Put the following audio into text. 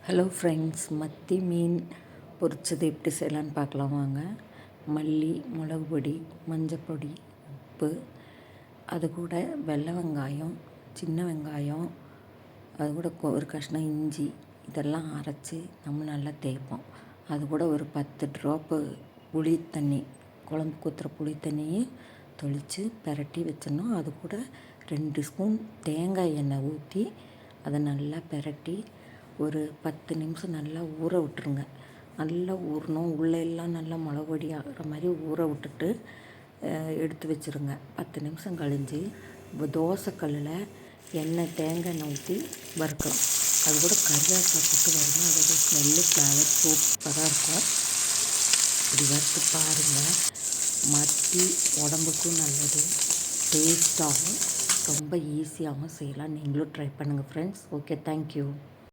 Hello friends, மத்தி மீன் பொரிச்சது எப்படி செய்யலான்னு பார்க்கலாம் வாங்க. மல்லி, மிளகு பொடி, மஞ்சப்பொடி, உப்பு, அது கூட வெள்ளை வெங்காயம், சின்ன வெங்காயம், அது கூட ஒரு கஷ்டம் இஞ்சி, இதெல்லாம் அரைச்சி நம்ம நல்லா தேய்ப்போம். அது கூட ஒரு 10 ட்ராப்பு புளி தண்ணி, குழம்பு ஊற்றுற புளி தண்ணியை தொளித்து பெரட்டி வச்சிடணும். அது கூட 2 ஸ்பூன் தேங்காய் எண்ணெய் ஊற்றி அதை நல்லா பெரட்டி ஒரு 10 நிமிஷம் நல்லா ஊற விட்டுருங்க. நல்லா ஊறணும், உள்ளெல்லாம் நல்லா மிளகுபொடி ஆகிற மாதிரி ஊற விட்டுட்டு எடுத்து வச்சுருங்க. 10 நிமிஷம் கழிஞ்சு தோசைக்கல்லில் தேங்காய் எண்ணெய் ஊற்றி வறுக்கலாம். அது கூட கறிவேப்பிலை போட்டு வரணும். அதோட ஸ்மெல்லு ஃப்ளேவர் சூப்பராக இருக்கும். இப்படி வறுத்து பாருங்கள். மத்தி உடம்புக்கும் நல்லது, டேஸ்ட்டாகவும் ரொம்ப ஈஸியாகவும் செய்யலாம். நீங்களும் ட்ரை பண்ணுங்கள் ஃப்ரெண்ட்ஸ். Okay, thank you.